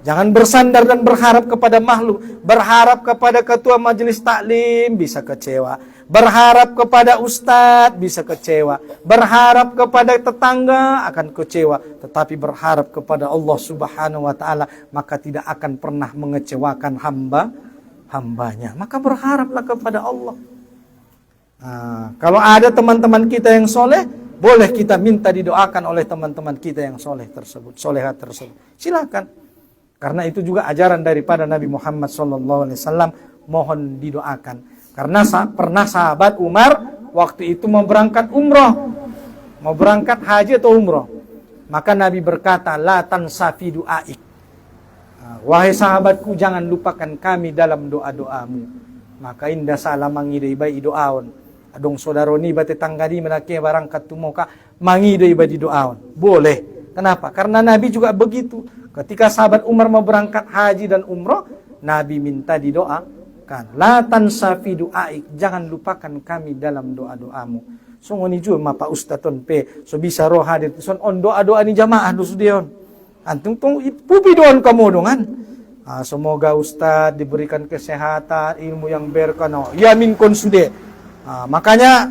Speaker 1: Jangan bersandar dan berharap kepada makhluk. Berharap kepada ketua majelis taklim bisa kecewa. Berharap kepada ustadz bisa kecewa. Berharap kepada tetangga akan kecewa. Tetapi berharap kepada Allah Subhanahu wa taala maka tidak akan pernah mengecewakan hambanya. Maka berharaplah kepada Allah. Nah, kalau ada teman-teman kita yang soleh, boleh kita minta didoakan oleh teman-teman kita yang soleh tersebut, solehat tersebut. Silakan. Karena itu juga ajaran daripada Nabi Muhammad SAW, mohon didoakan. Karena pernah sahabat Umar waktu itu mau berangkat umroh, mau berangkat haji atau umroh, maka Nabi berkata, la tansafi du'aik. Wahai sahabatku, jangan lupakan kami dalam doa-doamu. Maka indah salah mangidai bai doaon. Adong saudaro ni bate tanggadi menake barang katumoka mangidai bai doaon. Boleh. Kenapa? Karena Nabi juga begitu. Ketika sahabat Umar mau berangkat haji dan umroh, Nabi minta didoakan. La tansafi du'aik. Jangan lupakan kami dalam doa-doamu. So ngoni jua mapa ustaton pe so bisa roh hadir son on doa-doa ni jamaah do sudion. Antung tung pupi doan kamu dongan. Semoga Ustadz diberikan kesehatan, ilmu yang berkah. Yamin konsude. Makanya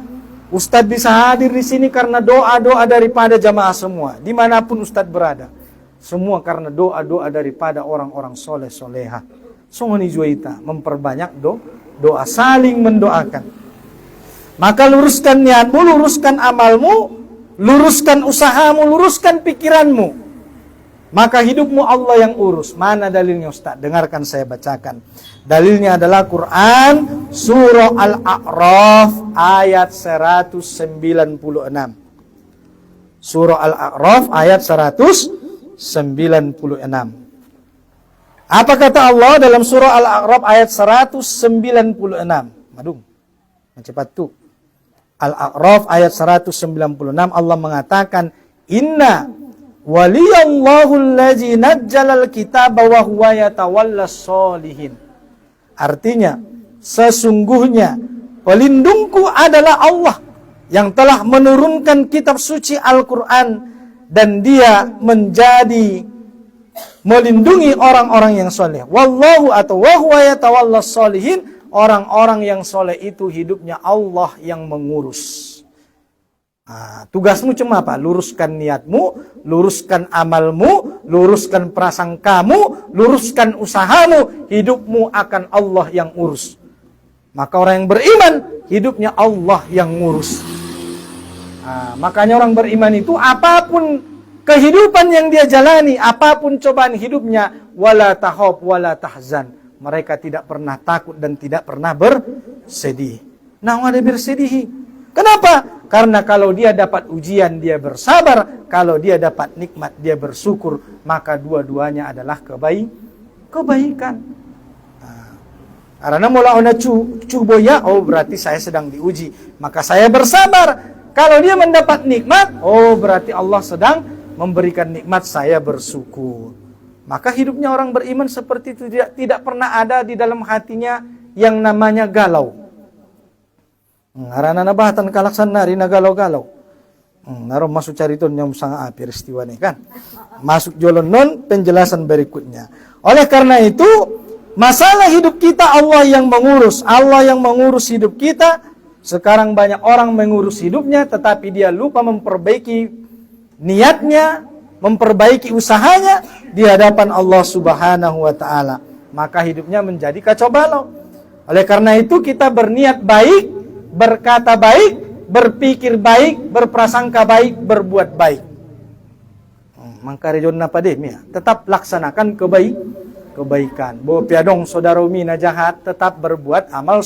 Speaker 1: Ustadz bisa hadir di sini karena doa-doa daripada jamaah semua, dimanapun Ustadz berada. Semua karena doa-doa daripada orang-orang soleh soleha. Sungguh juita memperbanyak doa, saling mendoakan. Maka luruskan niatmu, luruskan amalmu, luruskan usahamu, luruskan pikiranmu. Maka hidupmu Allah yang urus. Mana dalilnya Ustaz? Dengarkan saya bacakan. Dalilnya adalah Quran surah Al-A'raf ayat 196. Surah Al-A'raf ayat 196. Apa kata Allah dalam surah Al-A'raf ayat 196? Madung. Cepat tuh. Al-A'raf ayat 196 Allah mengatakan, Inna waliyallahu allazi nazzalal kitaba wa huwa yatawallas sholihin. Artinya, sesungguhnya pelindungku adalah Allah yang telah menurunkan kitab suci Al-Quran dan dia menjadi melindungi orang-orang yang soleh. Wallahu atau wa huwa yatawallas sholihin, orang-orang yang soleh itu hidupnya Allah yang mengurus. Tugasmu cuma apa? Luruskan niatmu, luruskan amalmu, luruskan prasangkamu, luruskan usahamu, hidupmu akan Allah yang urus. Maka orang yang beriman, hidupnya Allah yang ngurus. Makanya orang beriman itu apapun kehidupan yang dia jalani, apapun cobaan hidupnya, wala tahab wala tahzan. Mereka tidak pernah takut dan tidak pernah bersedih. Nah, ada bersedih. Kenapa? Karena kalau dia dapat ujian, dia bersabar. Kalau dia dapat nikmat, dia bersyukur. Maka dua-duanya adalah kebaikan. Karena mula ona cuboya, oh berarti saya sedang diuji. Maka saya bersabar. Kalau dia mendapat nikmat, oh berarti Allah sedang memberikan nikmat, saya bersyukur. Maka hidupnya orang beriman seperti itu, tidak pernah ada di dalam hatinya yang namanya galau. Arana na bahatan kalaksan nari na galau-galau. Narom masuk cariton yang sangat peristiwa ini kan. Masuk jolon non penjelasan berikutnya. Oleh karena itu, masalah hidup kita Allah yang mengurus. Allah yang mengurus hidup kita. Sekarang banyak orang mengurus hidupnya tetapi dia lupa memperbaiki niatnya, memperbaiki usahanya di hadapan Allah Subhanahu wa taala, maka hidupnya menjadi kacau balau. Oleh karena itu kita berniat baik, berkata baik, berpikir baik, berprasangka baik, berbuat baik. Maka rejon napa deh ya, tetap laksanakan kebaikan. Bo piadong saudara mina jahat, tetap berbuat amal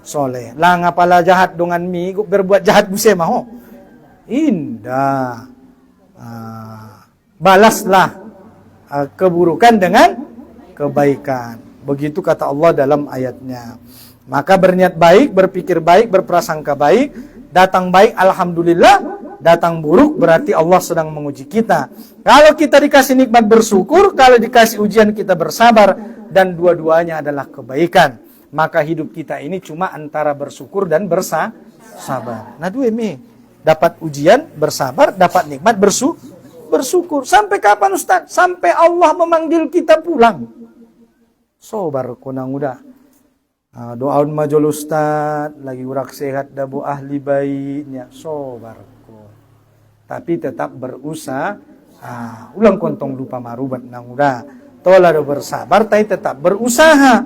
Speaker 1: soleh. Lah ngapala jahat dengan mi berbuat jahat buse maho. Indah. Balaslah keburukan dengan kebaikan. Begitu kata Allah dalam ayatnya. Maka berniat baik, berpikir baik, berprasangka baik, datang baik alhamdulillah, datang buruk berarti Allah sedang menguji kita. Kalau kita dikasih nikmat bersyukur, kalau dikasih ujian kita bersabar, dan dua-duanya adalah kebaikan. Maka hidup kita ini cuma antara bersyukur dan bersabar. Nah dua mi, dapat ujian bersabar, dapat nikmat bersyukur. Sampai kapan Ustaz? Sampai Allah memanggil kita pulang. Sobar kunang udah. Doaun majul Ustaz, lagi urak sehat dabu ahli bayinya. Sobar. Tapi tetap berusaha. Ulang kontong lupa marubat nang udah. Tola do bersabar, tapi tetap berusaha.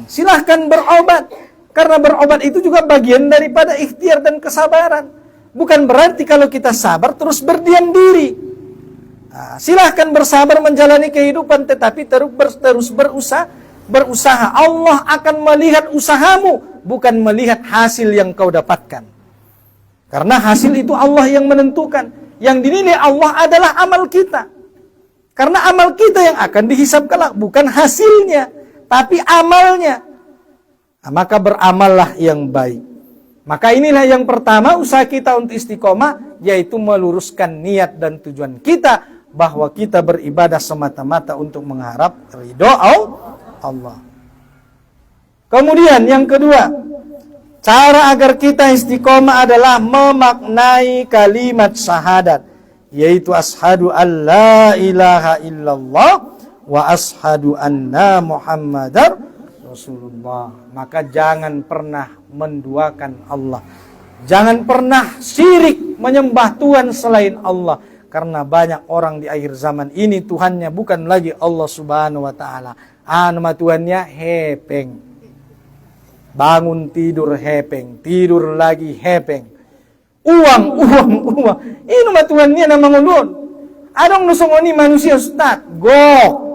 Speaker 1: Silahkan berobat. Karena berobat itu juga bagian daripada ikhtiar dan kesabaran. Bukan berarti kalau kita sabar terus berdiam diri. Silahkan bersabar menjalani kehidupan, tetapi terus berusaha. Allah akan melihat usahamu, bukan melihat hasil yang kau dapatkan. Karena hasil itu Allah yang menentukan. Yang dinilai Allah adalah amal kita. Karena amal kita yang akan dihisab kelak, bukan hasilnya, tapi amalnya. Maka beramallah yang baik. Maka inilah yang pertama usaha kita untuk istiqomah, yaitu meluruskan niat dan tujuan kita, bahwa kita beribadah semata-mata untuk mengharap ridho Allah. Kemudian yang kedua, cara agar kita istiqomah adalah memaknai kalimat syahadat, yaitu asyhadu an la ilaha illallah wa asyhadu anna Muhammadar Rasulullah. Maka jangan pernah menduakan Allah. Jangan pernah syirik menyembah Tuhan selain Allah. Karena banyak orang di akhir zaman ini Tuhannya bukan lagi Allah Subhanahu wa taala. Nama Tuhannya hepeng. Bangun tidur hepeng, tidur lagi hepeng. Uang. Ini nama Tuhannya nama ngulun. Adong nusongoni manusia Ustaz. Go.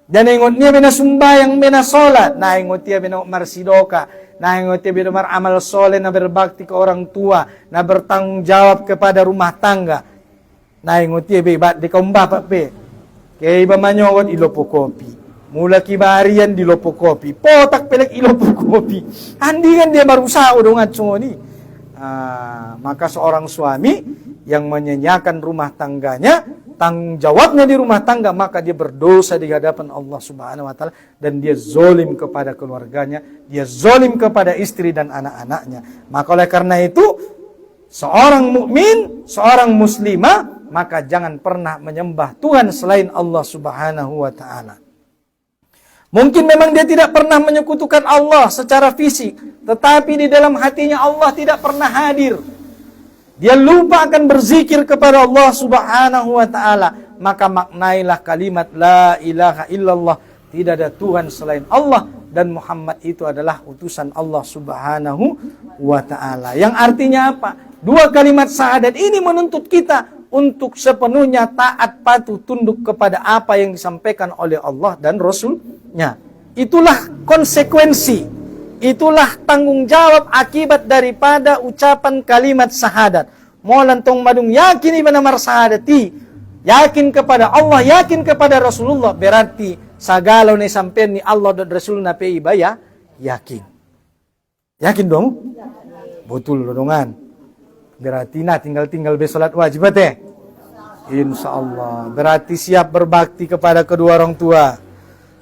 Speaker 1: Dan ingotnya bina sumbayang, bina solat. Nah ingotnya bina marsidoka. Nah ingotnya bina amal soleh, na berbakti ke orang tua, na bertanggung jawab kepada rumah tangga. Nah ingotnya bina di kaum bapak pe. Kaya iba manyongot ilopo kopi. Mula kibarian di lopo kopi. Potak pelek ilopo kopi. Andingan dia berusaha udong atsungoni. Maka seorang suami yang menyanyiakan rumah tangganya, tanggung jawabnya di rumah tangga, maka dia berdosa di hadapan Allah Subhanahu wa taala, dan dia zolim kepada keluarganya, dia zolim kepada istri dan anak-anaknya. Maka oleh karena itu, seorang mukmin, seorang muslimah, maka jangan pernah menyembah Tuhan selain Allah Subhanahu wa taala. Mungkin memang dia tidak pernah menyekutukan Allah secara fisik, tetapi di dalam hatinya Allah tidak pernah hadir. Dia lupa akan berzikir kepada Allah Subhanahu wa taala. Maka maknailah kalimat la ilaha illallah, tidak ada Tuhan selain Allah, dan Muhammad itu adalah utusan Allah Subhanahu wa taala. Yang artinya apa? Dua kalimat syahadat ini menuntut kita untuk sepenuhnya taat patuh tunduk kepada apa yang disampaikan oleh Allah dan Rasul-Nya. Itulah konsekuensi, itulah tanggung jawab akibat daripada ucapan kalimat syahadat. Molantong madung yakin ibana marsyahadati, yakin kepada Allah, yakin kepada Rasulullah, berarti sagala ne sampean ni Allah dan Rasul na pe ibaya yakin. Yakin dong? Betul dongan. Berarti tinggal bersolat wajib teh. Insyaallah. Berarti siap berbakti kepada kedua orang tua,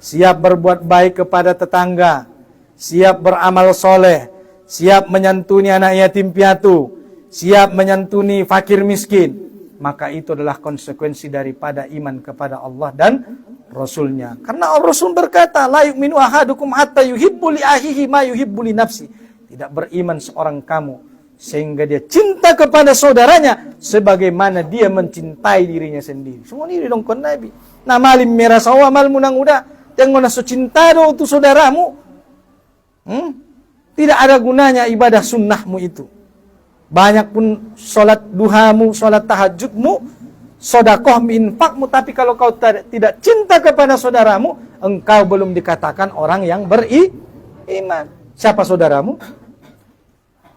Speaker 1: siap berbuat baik kepada tetangga, siap beramal soleh, siap menyantuni anak yatim piatu, siap menyantuni fakir miskin. Maka itu adalah konsekuensi daripada iman kepada Allah dan Rasulnya. Karena Rasul berkata, la yu'minu ahadukum hatta yuhibbu li ahihi ma yuhibbu li nafsi. Tidak beriman seorang kamu sehingga dia cinta kepada saudaranya sebagaimana dia mencintai dirinya sendiri. Semua ini dong kon Nabi. Na malim merasa amal munang udah yang so cinta do tu saudaramu. Tidak ada gunanya ibadah sunnahmu itu. Banyak pun sholat duhamu, sholat tahajudmu, sodakoh, infakmu, tapi kalau kau tidak cinta kepada saudaramu, engkau belum dikatakan orang yang beriman. Siapa saudaramu?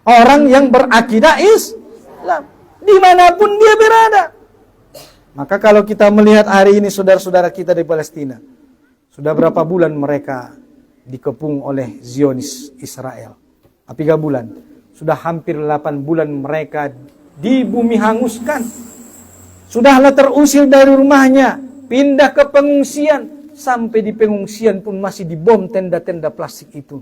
Speaker 1: Orang yang berakidah Islam, dimanapun dia berada. Maka kalau kita melihat hari ini saudara-saudara kita di Palestina, sudah berapa bulan mereka dikepung oleh Zionis Israel? 3 bulan. Sudah hampir 8 bulan mereka di bumi hanguskan. Sudahlah terusir dari rumahnya, pindah ke pengungsian. Sampai di pengungsian pun masih dibom tenda-tenda plastik itu.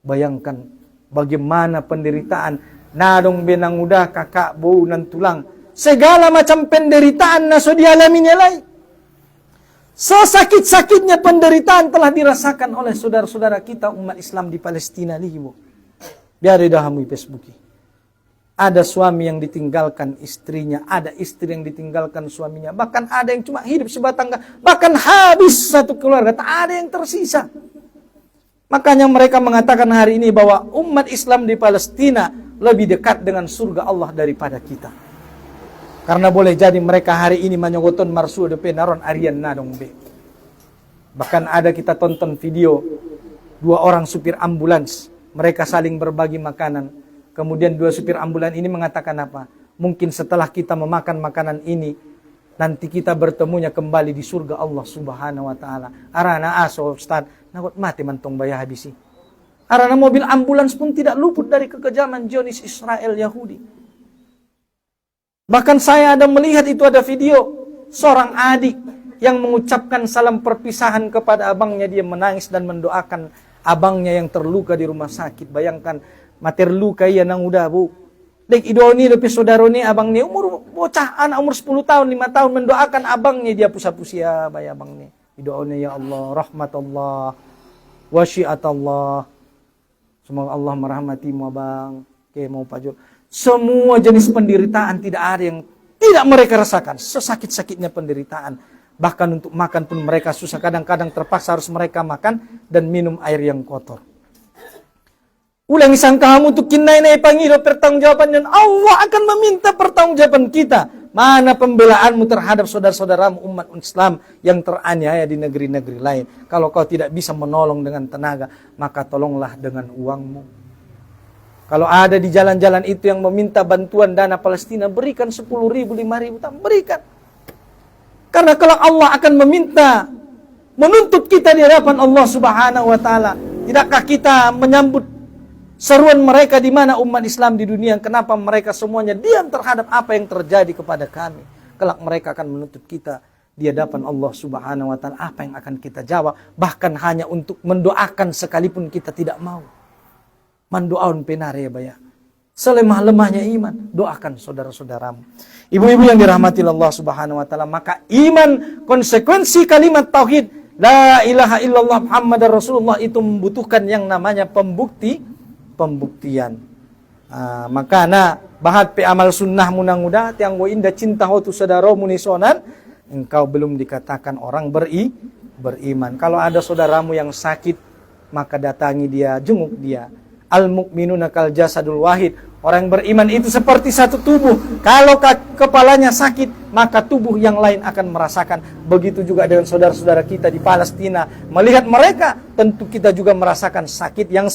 Speaker 1: Bayangkan bagaimana penderitaan. Nadong benang udah kakak bau nan tulang. Segala macam penderitaan naso dialaminya lain. Sesakit-sakitnya penderitaan telah dirasakan oleh saudara-saudara kita umat Islam di Palestina libo. Biar dahamu Facebook. Ada suami yang ditinggalkan istrinya, ada istri yang ditinggalkan suaminya, bahkan ada yang cuma hidup sebatang kara, bahkan habis satu keluarga, tak ada yang tersisa. Makanya mereka mengatakan hari ini bahwa umat Islam di Palestina lebih dekat dengan surga Allah daripada kita. Karena boleh jadi mereka hari ini menyogoton marsu de penaron arian nadong be. Bahkan ada kita tonton video 2 orang supir ambulans, mereka saling berbagi makanan. Kemudian 2 supir ambulans ini mengatakan apa? Mungkin setelah kita memakan makanan ini, nanti kita bertemunya kembali di surga Allah Subhanahu wa taala. Arana aso Ustaz, nakut mati mantong bayah habisi. Arana mobil ambulans pun tidak luput dari kekejaman Zionis Israel Yahudi. Bahkan saya ada melihat itu ada video seorang adik yang mengucapkan salam perpisahan kepada abangnya, dia menangis dan mendoakan abangnya yang terluka di rumah sakit. Bayangkan mater luka ia nang udah bu. Dek idoni lebih saudara ni abangnya umur bocah anak umur 10 tahun 5 tahun mendoakan abangnya, dia pusa-pusia bay abangnya. Idoni ya Allah rahmatullah wasyiatullah. Semoga Allah merahmatimu abang. Oke mau pajul. Semua jenis penderitaan tidak ada yang tidak mereka rasakan. Sesakit-sakitnya penderitaan. Bahkan untuk makan pun mereka susah. Kadang-kadang terpaksa harus mereka makan dan minum air yang kotor. Ulangi sangkamu untuk kinai-nai pangilo pertanggungjawaban dan Allah akan meminta pertanggungjawaban kita. Mana pembelaanmu terhadap saudara-saudaramu umat Islam yang teraniaya di negeri-negeri lain. Kalau kau tidak bisa menolong dengan tenaga, maka tolonglah dengan uangmu. Kalau ada di jalan-jalan itu yang meminta bantuan dana Palestina, berikan 10.000, 5.000, berikan. Karena kalau Allah akan meminta, menuntut kita di hadapan Allah Subhanahu wa taala, tidakkah kita menyambut seruan mereka di mana umat Islam di dunia, kenapa mereka semuanya diam terhadap apa yang terjadi kepada kami? Kelak mereka akan menuntut kita di hadapan Allah Subhanahu wa taala, apa yang akan kita jawab? Bahkan hanya untuk mendoakan sekalipun kita tidak mau. Mendoakan penare ya baya. Selemah-lemahnya iman, doakan saudara-saudaramu. Ibu-ibu yang dirahmati Allah Subhanahu wa taala, maka iman, konsekuensi kalimat tauhid la ilaha illallah Muhammadar Rasulullah itu membutuhkan yang namanya pembuktian. Maka bahat pe amal sunnah munang udah tiang go indah cinta hotu saudara munisonan, engkau belum dikatakan orang beriman. Kalau ada saudaramu yang sakit, maka datangi dia, jenguk dia. Al-mu'minuna kal jasadul wahid. Orang yang beriman itu seperti satu tubuh. Kalau kepalanya sakit, maka tubuh yang lain akan merasakan. Begitu juga dengan saudara-saudara kita di Palestina. Melihat mereka, tentu kita juga merasakan sakit yang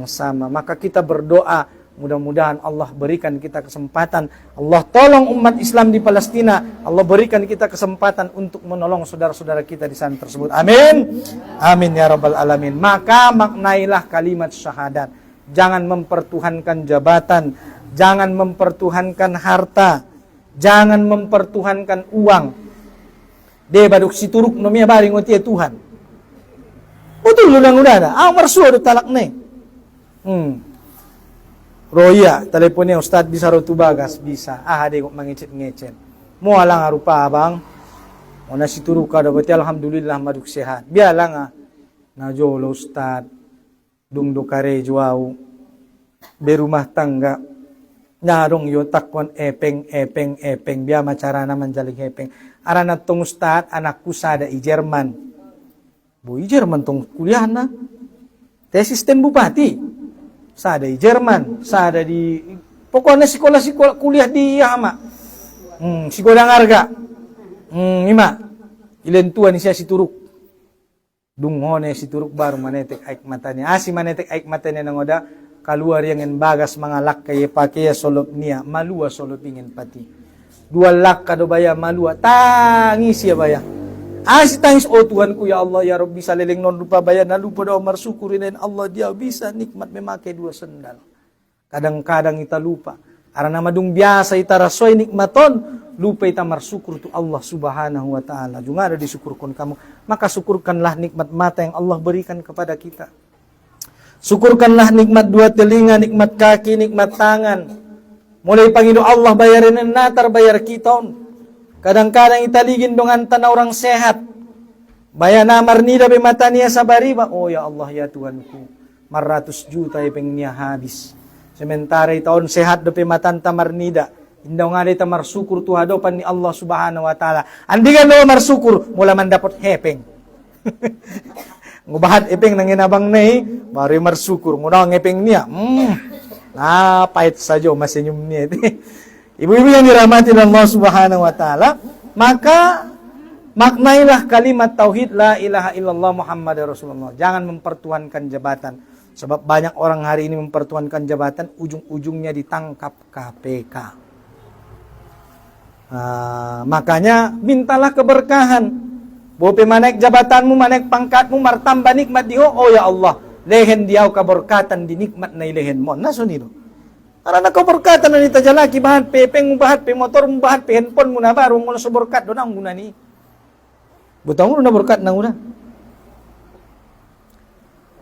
Speaker 1: sama. Maka kita berdoa, mudah-mudahan Allah berikan kita kesempatan. Allah tolong umat Islam di Palestina. Allah berikan kita kesempatan untuk menolong saudara-saudara kita di sana tersebut. Amin. Amin ya rabbal alamin. Maka maknailah kalimat syahadat. Jangan mempertuhankan jabatan. Jangan mempertuhankan harta. Jangan mempertuhankan uang. De baduk situruk nomia baring otie Tuhan. Betul udah ada. Amar suara talak nih. Roya, teleponnya Ustaz bisa rotu bagas, bisa. Ada kok mengecet-ngecet. Mau alang rupa abang. Mau nasi turuka dapat alhamdulillah maduk sehat. Biarlah na jolo Ustaz. Dung dokare juau. berumah tangga. Narong yo takwan epeng biya macara naman jaling epeng. Arana tong ustad anakku sada i Jerman. Bu i Jerman tong kuliah na. Te asisten bupati. Sada i Jerman, sada di pokoknya sekolah kuliah di Yama. Sekolah harga. Ima. Ilen tua ni siya si Turuk. Dunghone si Turuk baru manetek aik matanya. Si manetek aik matanya nangoda keluar yang bagas mangalak kaya pakai solop niya. Malua solop ingin pati. 2 lak kado baya malua. Tangis ya baya. Si tangis Tuhan ku ya Allah ya Rabbi saleleng non lupa baya na lupa daw marsyukurin Allah dia bisa nikmat memakai 2 sendal. Kadang-kadang kita lupa. Arana madung biasa ita rasoy nikmaton, lupa ita marsyukur tu Allah Subhanahu wa taala. Juga ada disyukurkan kamu. Maka syukurkanlah nikmat mata yang Allah berikan kepada kita. Syukurkanlah nikmat 2 telinga, nikmat kaki, nikmat tangan. Mulai pangido Allah bayarin natar bayar kita. Kadang-kadang ita ligin dengan tanah orang sehat. Bayana marnida be mata niya sa bariba. Oh ya Allah ya Tuhanku. 100 juta ipeng niya habis. Sementara tahun sehat dope matanta marnida. Indaw nga dita marsyukur tu hadopan ni Allah Subhanahu wa taala. Andi kan do marsyukur mula man dapat hepeng. Ngubahat epeng nang inabang nei baru marsyukur ngunang epeng niya. Pahit saja masenyum niya. Ibu-ibu yang dirahmati Allah Subhanahu wa taala, maka maknailah kalimat tauhid la ilaha illallah Muhammadur Rasulullah. Jangan mempertuhankan jabatan. Sebab banyak orang hari ini mempertuhankan jabatan, ujung-ujungnya ditangkap KPK. Makanya mintalah keberkahan. Bope manek jabatanmu, manek pangkatmu, martamba nikmat diho. Oh ya Allah, lehen diaw keberkatan di nikmat na lehen mo. Nasunido. Karena keberkatan na nitajalaki, bahat pepeng, bahat pe motor, bahat pe handphone mo na baru mo na suborkat doon ang guna ni. Butang mo na berkat na guna.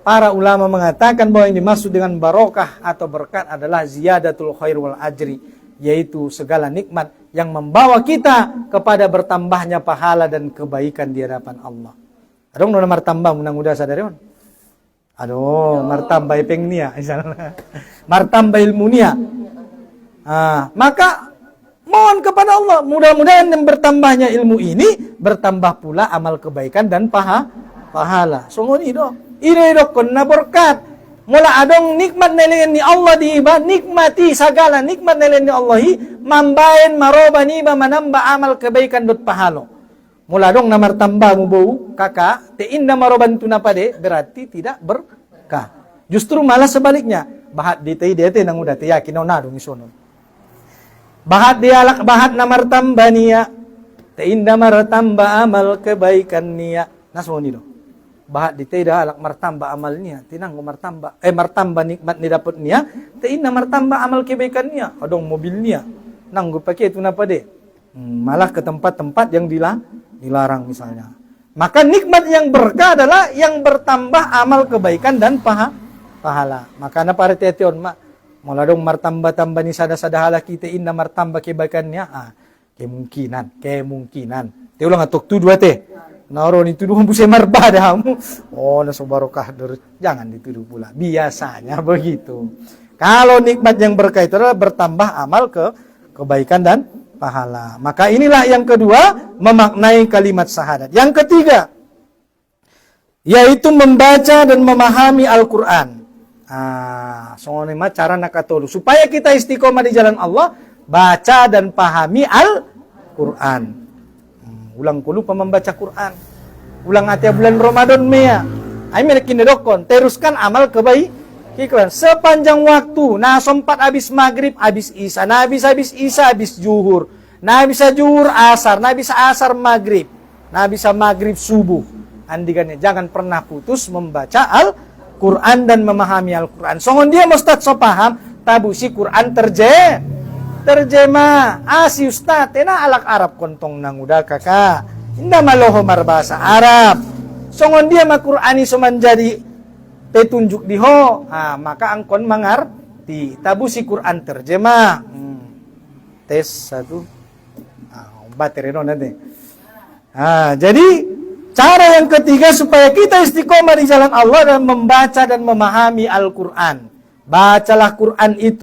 Speaker 1: Para ulama mengatakan bahwa yang dimaksud dengan barokah atau berkat adalah ziyadatul khair wal ajri, yaitu segala nikmat yang membawa kita kepada bertambahnya pahala dan kebaikan di hadapan Allah. Adong nuna martamba munang udah sadarion. Martamba ipeng niya, martamba ilmu niya. Maka mohon kepada Allah, mudah-mudahan yang bertambahnya ilmu ini bertambah pula amal kebaikan dan pahala. Sungguh itu. Ini dokon na berkat. Mula adong nikmat nilin ni Allah diiba, nikmati sagala nikmat nilin ni Allahi, mambayan maroba niba manamba amal kebaikan dot pahalo. Mula adong na martamba mo bau, kakak, te inda maroban tu na pade, berarti tidak berkah. Justru malah sebaliknya. Bahat di te nang udah te yakin na dong isonon. Bahat dialak bahat na martamba niya, te inda martamba amal kebaikan niya. Nasmo nido. Bahat di teda alak martamba amalnya, tinang martamba nikmat ni dapat niya, tain na martamba amal kebaikan niya, adong mobil niya, nanggo pakai itu napa de, malah ke tempat-tempat yang dilarang misalnya. Maka nikmat yang berkah adalah yang bertambah amal kebaikan dan pahala. Maka na pare tetion mula dong martamba-tamba ni sada-sada hala kita inna martamba kebaikannya, kemungkinan. Te ulang atok tu dua te. Naron dituduh busay marba dahamu. Nasa barokah. Jangan dituduh pula. Biasanya begitu. Kalau nikmat yang berkah itu adalah bertambah amal kebaikan dan pahala. Maka inilah yang kedua, memaknai kalimat syahadat. Yang ketiga, yaitu membaca dan memahami Al-Quran. Cara nakatulu. Supaya kita istiqomah di jalan Allah, baca dan pahami Al-Quran. Ulang kulu membaca Quran. Ulang hati bulan Ramadan mea. Ay kinedokon, teruskan amal kebaikan sepanjang waktu. Nah sempat habis maghrib, habis isya, nah habis isya, habis juhur, nah bisa juhur asar, nah bisa asar maghrib, nah bisa maghrib subuh. Andikannya jangan pernah putus membaca Al-Quran dan memahami Al-Quran. Songon dia mustad so paham, tabusi Quran terjemah. Si ustaz, tena alak Arab kontong nang udah kakak. Indah maloho marbasa Arab. Songon dia Qur'ani so menjadi petunjuk diho. Maka angkon mengerti. Tabusi Quran terjemah. Tes satu. Bateri no nanti. Jadi cara yang ketiga supaya kita istiqomah di jalan Allah dan membaca dan memahami Al-Quran. Bacalah Quran itu